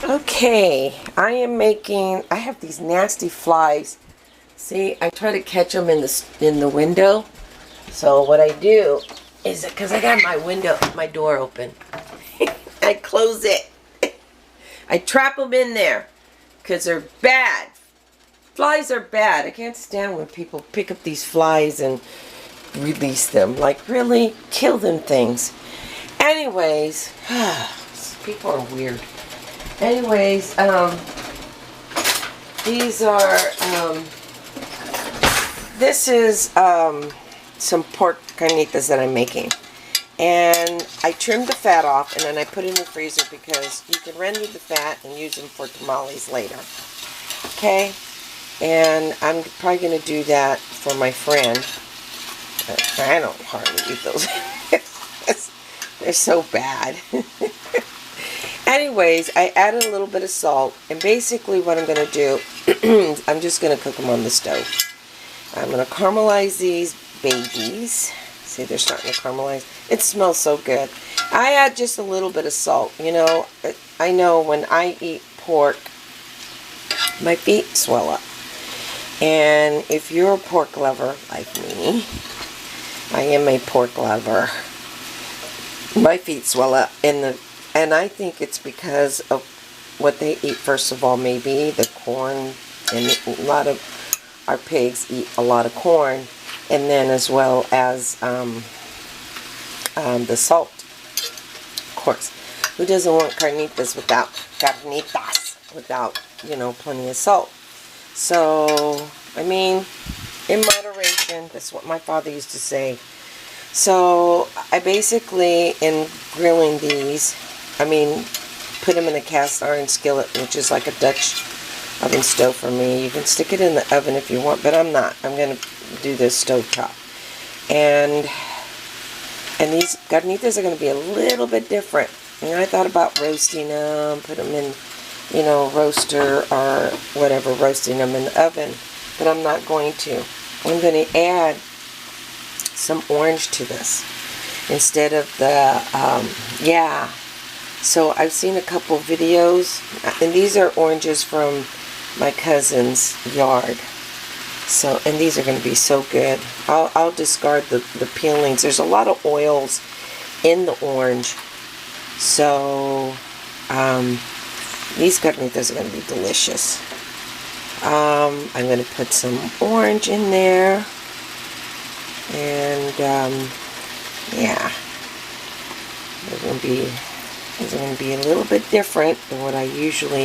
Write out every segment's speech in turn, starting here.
Okay, I have these nasty flies. See, I try to catch them in the window. So what I do is, because I got my door open, I close it. I trap them in there because they're bad. Flies are bad. I can't stand when people pick up these flies and release them. Like, really? Kill them things. Anyways, people are weird. Anyways, these are, this is some pork carnitas that I'm making. And I trimmed the fat off and then I put it in the freezer because you can render the fat and use them for tamales later. Okay? And I'm probably going to do that for my friend. I don't hardly eat those. They're so bad. Anyways, I added a little bit of salt, and basically what I'm going to do, I'm just going to cook them on the stove. I'm going to caramelize these babies. See, they're starting to caramelize. It smells so good. I add just a little bit of salt. You know, I know when I eat pork, my feet swell up. And if you're a pork lover like me, I am a pork lover. My feet swell up, and I think it's because of what they eat. First of all, maybe the corn, and a lot of our pigs eat a lot of corn, and then as well as the salt. Of course, who doesn't want carnitas without you know, plenty of salt? So, I mean, in moderation, that's what my father used to say. So, I basically, in grilling these, put them in a cast iron skillet, which is like a Dutch oven stove for me. You can stick it in the oven if you want, but I'm not. I'm going to do this stove top. And these carnitas are going to be a little bit different. And I thought about roasting them, put them in, you know, roaster or whatever, roasting them in the oven. But I'm not going to. I'm going to add some orange to this instead of the, So I've seen a couple videos, and these are oranges from my cousin's yard. So, and these are going to be so good. I'll discard the peelings. There's a lot of oils in the orange. So, these carnitas are going to be delicious. I'm going to put some orange in there. And, yeah. They're going to be a little bit different than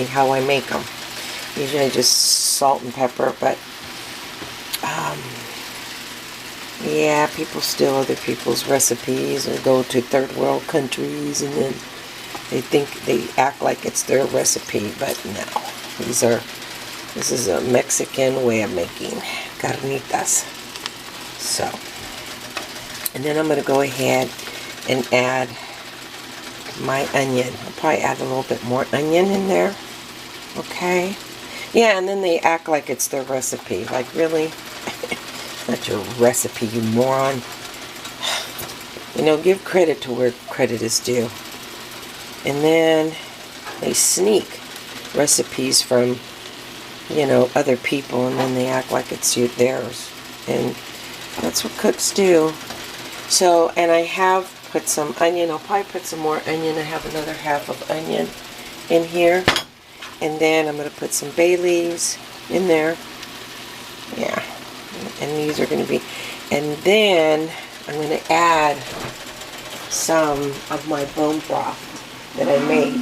how I make them. Usually I just salt and pepper, but, yeah, people steal other people's recipes or go to third world countries and then they act like it's their recipe, but no. This is a Mexican way of making carnitas. So, and then I'm going to go ahead and add my onion. I'll probably add a little bit more onion in there. Okay. Yeah, and then they act like it's their recipe. Like, really? Not your recipe, you moron. You know, give credit to where credit is due. And then they sneak recipes from, you know, other people, and then they act like it's theirs. And that's what cooks do. So, and I have put some onion. I'll probably put some more onion. I have another half of onion in here. And then I'm going to put some bay leaves in there. Yeah. And these are going to be, and then I'm going to add some of my bone broth that I made.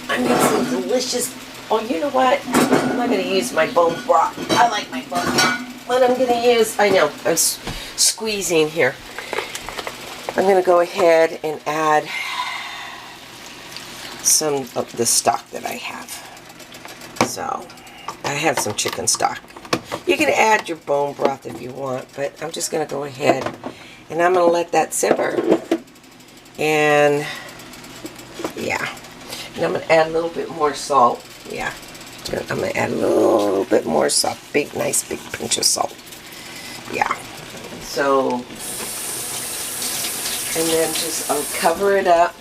I made some delicious, oh, you know what? I'm not going to use my bone broth. I like my bone broth. What I'm going to use, I know, I'm squeezing here. I'm going to go ahead and add some of the stock that I have. So, I have some chicken stock. You can add your bone broth if you want, but I'm just going to go ahead and I'm going to let that simmer. And, yeah. And I'm going to add a little bit more salt. Yeah. I'm going to add a little bit more salt. Nice big pinch of salt. Yeah. So, and then just I'll cover it up.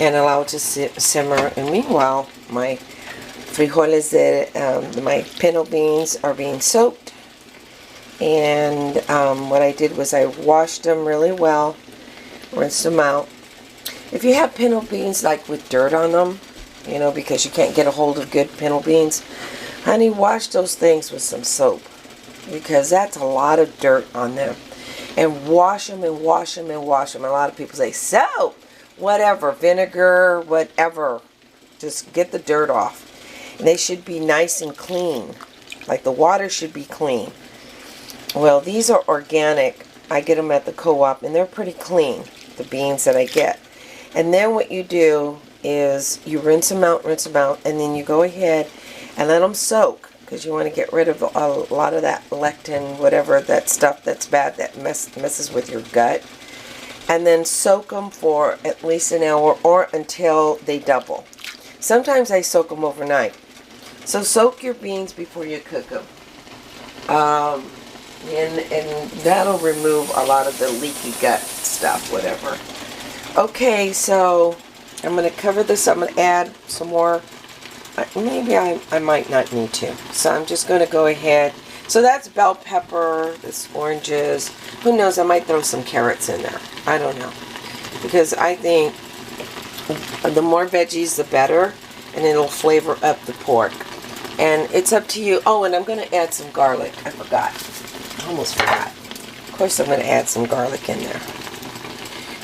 and allow it to simmer. And meanwhile, my frijoles, my pinto beans are being soaked. And what I did was I washed them really well, rinsed them out. If you have pinto beans like with dirt on them, you know, because you can't get a hold of good pinto beans, honey, wash those things with some soap, because that's a lot of dirt on them. And wash them and wash them and wash them. A lot of people say, soap, whatever, vinegar, whatever. Just get the dirt off. And they should be nice and clean. Like the water should be clean. Well, these are organic. I get them at the co-op and they're pretty clean, the beans that I get. And then what you do is you rinse them out, and then you go ahead and let them soak, because you want to get rid of a lot of that lectin, whatever, that stuff that's bad that messes with your gut. And then soak them for at least an hour or until they double. Sometimes I soak them overnight. So soak your beans before you cook them. And that'll remove a lot of the leaky gut stuff, whatever. Okay, so I'm going to cover this. I'm going to add some more. Maybe I might not need to. So I'm just going to go ahead. So that's bell pepper, this oranges. Who knows, I might throw some carrots in there. I don't know. Because I think the more veggies, the better. And it'll flavor up the pork. And it's up to you. Oh, and I'm going to add some garlic. I forgot. I almost forgot. Of course I'm going to add some garlic in there.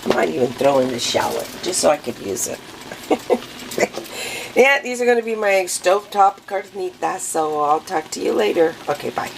I might even throw in the shallot, just so I could use it. Yeah, these are going to be my stovetop carnitas, so I'll talk to you later. Okay, bye.